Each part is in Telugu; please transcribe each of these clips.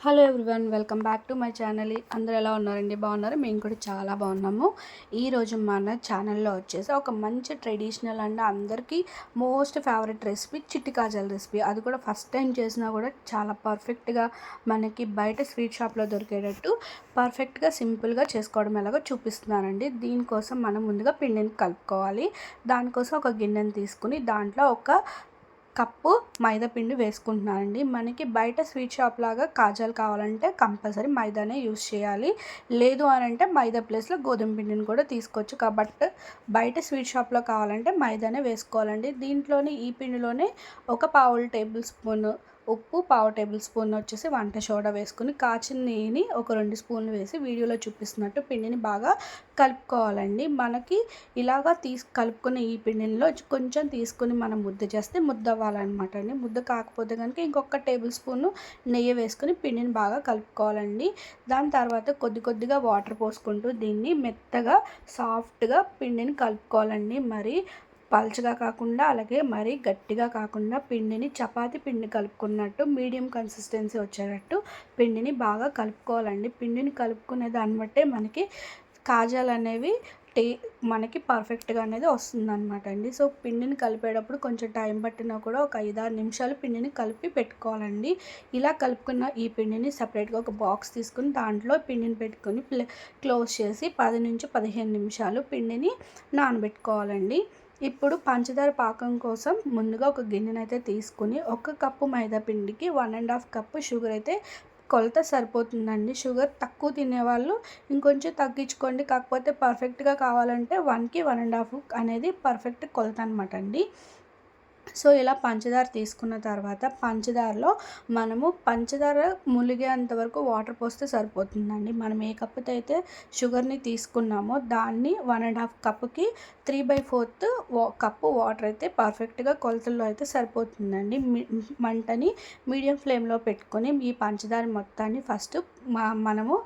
Hello everyone, welcome back to my channel. అందరూ ఎలా ఉన్నారండి? బాగున్నారు? మేము కూడా చాలా బాగున్నాము. ఈరోజు మన ఛానల్లో వచ్చేసి ఒక మంచి ట్రెడిషనల్ అండ్ అందరికీ మోస్ట్ ఫేవరెట్ రెసిపీ చిట్టి కాజాల రెసిపీ. అది కూడా ఫస్ట్ టైం చేసినా కూడా చాలా పర్ఫెక్ట్గా మనకి బయట స్వీట్ షాప్లో దొరికేటట్టు పర్ఫెక్ట్గా సింపుల్గా చేసుకోవడం ఎలాగో చూపిస్తున్నానండి. దీనికోసం మనం ముందుగా పిండిని కలుపుకోవాలి. దానికోసం ఒక గిన్నెని తీసుకుని దాంట్లో ఒక కప్పు మైదా పిండి వేసుకుంటున్నానండి. మనకి బయట స్వీట్ షాప్ లాగా కాజాలు కావాలంటే కంపల్సరీ మైదానే యూస్ చేయాలి. లేదు అని అంటే మైదా ప్లేస్లో గోధుమ పిండిని కూడా తీసుకోవచ్చు. కాబట్టి బయట స్వీట్ షాప్లో కావాలంటే మైదానే వేసుకోవాలండి. దీంట్లోనే ఈ పిండిలోనే ఒక పావు టేబుల్ స్పూన్ ఉప్పు, పావు టేబుల్ స్పూన్ వచ్చేసి వంట సోడా వేసుకుని కాచిన నెయ్యిని ఒక 2 స్పూన్లు వేసి వీడియోలో చూపిస్తున్నట్టు పిండిని బాగా కలుపుకోవాలండి. మనకి ఇలాగా కలుపుకున్న ఈ పిండిలో కొంచెం తీసుకుని మనం ముద్ద చేస్తే ముద్ద అవ్వాలన్నమాట అండి. ముద్ద కాకపోతే కనుక ఇంకొక టేబుల్ స్పూన్ నెయ్యి వేసుకుని పిండిని బాగా కలుపుకోవాలండి. దాని తర్వాత కొద్దిగా వాటర్ పోసుకుంటూ దీన్ని మెత్తగా సాఫ్ట్గా పిండిని కలుపుకోవాలండి. మరి పల్చగా కాకుండా అలాగే మరీ గట్టిగా కాకుండా పిండిని చపాతీ పిండి కలుపుకున్నట్టు మీడియం కన్సిస్టెన్సీ వచ్చేటట్టు పిండిని బాగా కలుపుకోవాలండి. పిండిని కలుపుకునే దాన్ని బట్టే మనకి కాజాలు అనేవి మనకి పర్ఫెక్ట్గా అనేది వస్తుందన్నమాట అండి. సో పిండిని కలిపేటప్పుడు కొంచెం టైం పట్టినా కూడా ఒక 5-6 నిమిషాలు పిండిని కలిపి పెట్టుకోవాలండి. ఇలా కలుపుకున్న ఈ పిండిని సపరేట్గా ఒక బాక్స్ తీసుకుని దాంట్లో పిండిని పెట్టుకొని క్లోజ్ చేసి 10 నుంచి 15 నిమిషాలు పిండిని నానబెట్టుకోవాలండి. ఇప్పుడు పంచదార పాకం కోసం ముందుగా ఒక గిన్నెనైతే తీసుకుని 1 కప్పు మైదా పిండికి 1.5 కప్పు షుగర్ అయితే కొలత సరిపోతుందండి. షుగర్ తక్కువ తినేవాళ్ళు ఇంకొంచెం తగ్గించుకోండి. కాకపోతే పర్ఫెక్ట్గా కావాలంటే 1కి 1.5 అనేది పర్ఫెక్ట్ కొలత అనమాట అండి. సో ఇలా పంచదార తీసుకున్న తర్వాత పంచదారలో మనము పంచదార ములిగేంత వరకు వాటర్ పోస్తే సరిపోతుందండి. మనం ఏ కప్పుతో అయితే షుగర్ని తీసుకున్నామో దాన్ని 1.5 కప్పుకి 3/4 కప్పు వాటర్ అయితే పర్ఫెక్ట్గా కొలతల్లో అయితే సరిపోతుందండి. మంటని మీడియం ఫ్లేమ్లో పెట్టుకొని ఈ పంచదార మొత్తాన్ని ఫస్ట్ మనము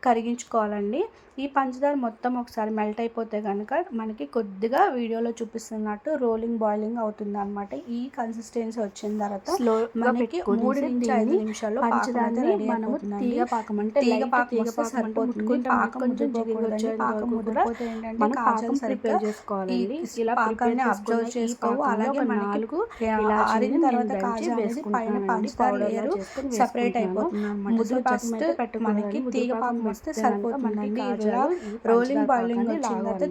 కరిగించుకోవాలండి. ఈ పంచదార మొత్తం ఒకసారి మెల్ట్ అయిపోతే కనుక మనకి కొద్దిగా వీడియోలో చూపిస్తున్నట్టు రోలింగ్ బాయిలింగ్ అవుతుంది అనమాట. ఈ కన్సిస్టెన్సీ వచ్చిన తర్వాత మనకి 3 నుంచి 5 నిమిషాల్లో పంచదారని మనము తీగ పాకం అంటే తీగ పాకం సరిపోతుంది. పాకం కొంచెం జిగురు పాకం ముదిరిపోతే ఏంటంటే మనం కాజాలు ప్రిపేర్ చేసుకోవాలండి. ఇలా పాకాన్ని అబ్జర్వ్ చేసుకోవాలి. అలాగే మనకు ఆరిన తర్వాత కాజా అనేది పైన పంచదార లేయర్ సెపరేట్ అయిపోతుంది అనమాట. ముద్దు పాకం అయితే పెట్టుకోవాలి. మనకి తీగ పాకం వస్తే సరిపోతుందండి. ఇలా రోలింగ్ బాయిలింగ్ వచ్చిన తర్వాత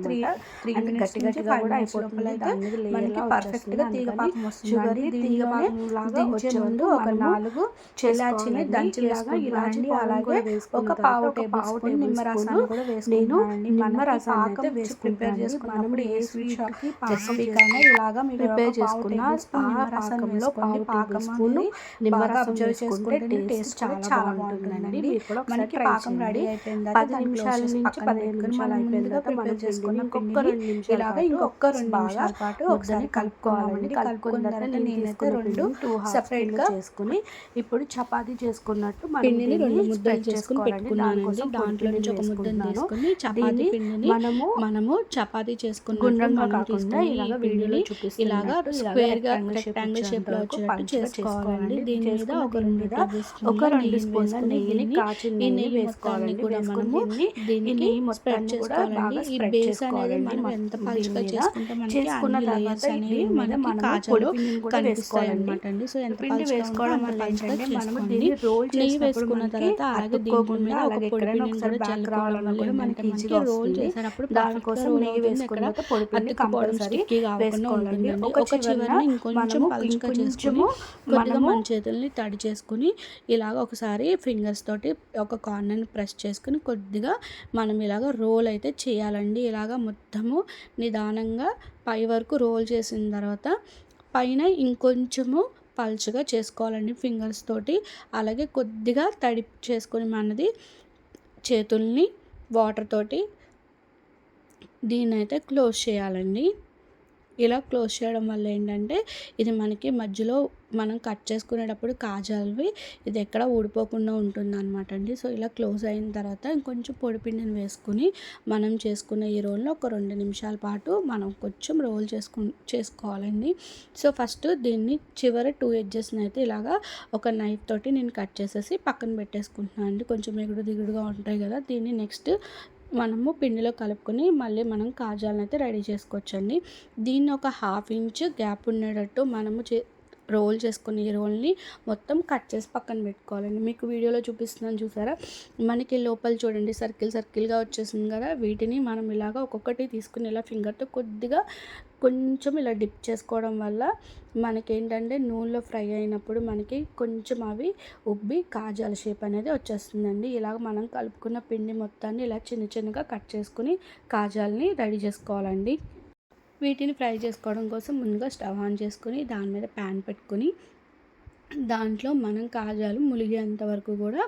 3 మినిట్స్ నుంచి 5 మినిట్స్ లోపల అయితే మనకి పర్ఫెక్ట్గా తీగ పాకం వస్తుంది. షుగర్ తీగ పాకం లాగా వచ్చే ముందు ఒక 4 ఇలాచీని దంచిలాగా ఇలాంటి అలాగే ఒక పావు టేబుల్ స్పూన్ నిమ్మరసాన్ని కూడా వేసుకున్నానండి. నిమ్మరసాన్ని అయితే వేసి ప్రిపేర్ చేసుకున్నప్పుడు ఏ స్వీట్ షాప్కి రెసిపీకైనా ఇలాగా మీరు ప్రిపేర్ చేసుకున్న నిమ్మరసంలో పావు స్పూన్ నిమ్మరసం అబ్జర్వ్ చేసుకుంటే టేస్ట్ చాలా బాగుంటుందండి. మనకి పాకం రెడీ అయిపోయింది. 10 నిమిషాల నుంచి 15 నిమిషాలు అయిపోయిన తర్వాత మనం చేసుకున్న ఇంకొక 2 నిమిషాలు ఇలాగా ఇంకొక 2 నిమిషాల పాటు ఒకసారి కలుపుకోవాలండి. కలుపుకున్న తర్వాత నేనైతే 2 సెపరేట్గా చేసుకుని ఇప్పుడు చపాతీ చేసుకున్నట్టు పిండిని 2 ముద్దలు చేసుకుని పెట్టుకున్నానండి. దాంట్లో నుంచి ఒక ముద్దను తీసుకుని చపాతీ పిండిని మనము చపాతీ చేసుకున్న గుండ్రంగా కాకుండా ఇలాగా వీడియోలో చూపిస్తే ఇలాగా స్క్వేర్గా రెక్టాంగిల్ షేప్లో వచ్చేటట్టు చేసుకోవాలండి. దీని మీద ఒక 2 స్పూన్ల నెయ్యిని కాచిన నెయ్యి వేసుకోవాలండి. కూడా మనము దీనికి స్ప్రెడ్ చేసుకోవాలండి. ఈ బేస్ అనేది మనం ఎంత పలుచగా చేసుకుంటే మనకి అన్ని లేయర్స్ అనేవి మనకి కాజాలో కనిపిస్తాయి అన్నమాట అండి. సో ఎంత పిండి వేసుకోవడం వల్ల ఏంటంటే మనము దీన్ని రోల్ నెయ్యి వేసుకున్న తర్వాత అలాగే దీని మీద ఒక పొడి పిండిని కూడా చల్లుకోవడం వల్ల మనకి ఈజీగా రోల్ చేసేటప్పుడు దానికోసం నెయ్యి వేసుకున్న పొడి పిండి కంపల్సరీ వేసుకోవాలండి. ఒక చివరన ఇంకొంచెం పలుచగా చేసుకుని కొద్దిగా మన చేతుల్ని తడి చేసుకుని ఇలాగ ఒకసారి ఫింగర్స్ తోటి ఒక కార్నర్ని ప్రెస్ చేసుకుని కొద్దిగా మనం ఇలాగ రోల్ అయితే చేయాలండి. ఇలాగ మొత్తము నిదానంగా పై వరకు రోల్ చేసిన తర్వాత పైన ఇంకొంచెము పల్చగా చేసుకోవాలండి ఫింగర్స్ తోటి. అలాగే కొద్దిగా తడి చేసుకొని మనది చేతుల్ని వాటర్ తోటి దీన్ని అయితే క్లోజ్ చేయాలండి. ఇలా క్లోజ్ చేయడం వల్ల ఏంటంటే ఇది మనకి మధ్యలో మనం కట్ చేసుకునేటప్పుడు కాజాలవి ఇది ఎక్కడ ఊడిపోకుండా ఉంటుందన్నమాట అండి. సో ఇలా క్లోజ్ అయిన తర్వాత ఇంకొంచెం పొడి పిండిని వేసుకుని మనం చేసుకున్న ఈ రోల్ని ఒక 2 నిమిషాల పాటు మనం కొంచెం రోల్ చేసుకోవాలండి. సో ఫస్ట్ దీన్ని చివరి 2 ఎడ్జెస్ని అయితే ఇలాగా ఒక నైఫ్ తోటి నేను కట్ చేసేసి పక్కన పెట్టేసుకుంటున్నాను అండి. కొంచెం ఎగుడు దిగుడుగా ఉంటాయి కదా, దీన్ని నెక్స్ట్ మనము పిండిలో కలుపుకొని మళ్ళీ మనం కాజాలను అయితే రెడీ చేసుకోవచ్చండి. దీన్ని ఒక 1/2 ఇంచ్ గ్యాప్ ఉండేటట్టు మనము రోల్ చేసుకుని ఈ రోల్ని మొత్తం కట్ చేసి పక్కన పెట్టుకోవాలండి. మీకు వీడియోలో చూపిస్తున్నాను చూసారా, మనకి లోపల చూడండి సర్కిల్గా వచ్చేసింది కదా, వీటిని మనం ఇలాగ ఒక్కొక్కటి తీసుకుని ఇలా ఫింగర్తో కొద్దిగా కొంచెం ఇలా డిప్ చేసుకోవడం వల్ల మనకేంటంటే నూనెలో ఫ్రై అయినప్పుడు మనకి కొంచెం అవి ఉబ్బి కాజాల షేప్ అనేది వచ్చేస్తుందండి. ఇలాగ మనం కలుపుకున్న పిండి మొత్తాన్ని ఇలా చిన్నగా కట్ చేసుకుని కాజాలని రెడీ చేసుకోవాలండి. వీటిని ఫ్రై చేసుకోవడం కోసం ముందుగా స్టవ్ ఆన్ చేసుకొని దాని మీద ప్యాన్ పెట్టుకొని దాంట్లో మనం కాజాలు ములిగేంత వరకు కూడా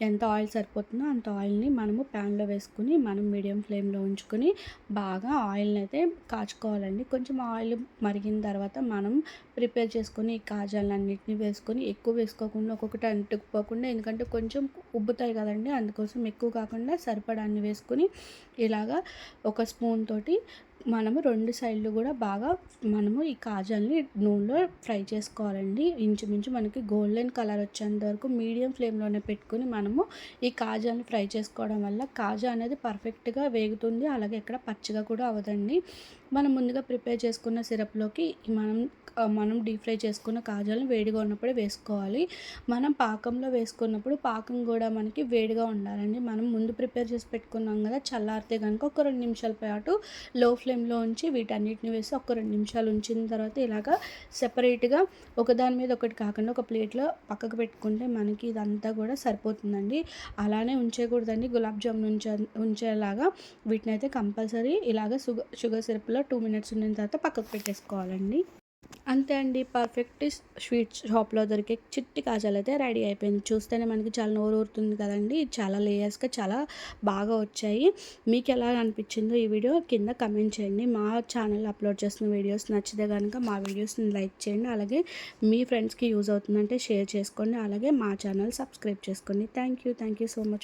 ఎంత ఆయిల్ సరిపోతుందో అంత ఆయిల్ని మనము ప్యాన్లో వేసుకుని మనం మీడియం ఫ్లేమ్లో ఉంచుకొని బాగా ఆయిల్ని అయితే కాచుకోవాలండి. కొంచెం ఆయిల్ మరిగిన తర్వాత మనం ప్రిపేర్ చేసుకొని ఈ కాజాలన్నింటినీ వేసుకొని ఎక్కువ వేసుకోకుండా ఒక్కొక్కటి అంటుకుపోకుండా, ఎందుకంటే కొంచెం ఉబ్బుతాయి కదండి, అందుకోసం ఎక్కువ కాకుండా సరిపడాన్ని వేసుకొని ఇలాగా ఒక స్పూన్ తోటి మనము 2 సైడ్లు కూడా బాగా మనము ఈ కాజాలని నూనెలో ఫ్రై చేసుకోవాలండి. ఇంచుమించు మనకి గోల్డెన్ కలర్ వచ్చేంత వరకు మీడియం ఫ్లేమ్లోనే పెట్టుకుని మనము ఈ కాజాని ఫ్రై చేసుకోవడం వల్ల కాజా అనేది పర్ఫెక్ట్గా వేగుతుంది, అలాగే ఎక్కడ పచ్చిగా కూడా అవ్వదండి. మనం ముందుగా ప్రిపేర్ చేసుకున్న సిరప్లోకి మనం డీప్ ఫ్రై చేసుకున్న కాజాలను వేడిగా ఉన్నప్పుడే వేసుకోవాలి. మనం పాకంలో వేసుకున్నప్పుడు పాకం కూడా మనకి వేడిగా ఉండాలండి. మనం ముందు ప్రిపేర్ చేసి పెట్టుకున్నాం కదా, చల్లారితే కనుక ఒక 2 నిమిషాల పాటు లో ఫ్లేమ్లో ఉంచి వీటన్నిటిని వేసి ఒక 2 నిమిషాలు ఉంచిన తర్వాత ఇలాగా సెపరేట్గా ఒకదాని మీద ఒకటి కాకుండా ఒక ప్లేట్లో పక్కకు పెట్టుకుంటే మనకి ఇదంతా కూడా సరిపోతుందండి. అలానే ఉంచేయకూడదండి, గులాబ్ జామున్ ఉంచేలాగా వీటిని అయితే కంపల్సరీ ఇలాగ షుగర్ సిరప్లో 2 మినిట్స్ ఉన్న తర్వాత పక్కకు పెట్టేసుకోవాలండి. అంతే అండి, పర్ఫెక్ట్ స్వీట్ షాప్లో దొరికే చిట్టి కాజాలు అయితే రెడీ అయిపోయింది. చూస్తేనే మనకి చాలా నోరు ఊరుతుంది కదండి. చాలా లేయర్స్గా చాలా బాగా వచ్చాయి. మీకు ఎలా అనిపించిందో ఈ వీడియో కింద కమెంట్ చేయండి. మా ఛానల్ అప్లోడ్ చేస్తున్న వీడియోస్ నచ్చితే కనుక మా వీడియోస్ని లైక్ చేయండి, అలాగే మీ ఫ్రెండ్స్కి యూజ్ అవుతుందంటే షేర్ చేసుకోండి, అలాగే మా ఛానల్ సబ్స్క్రైబ్ చేసుకోండి. Thank you so much.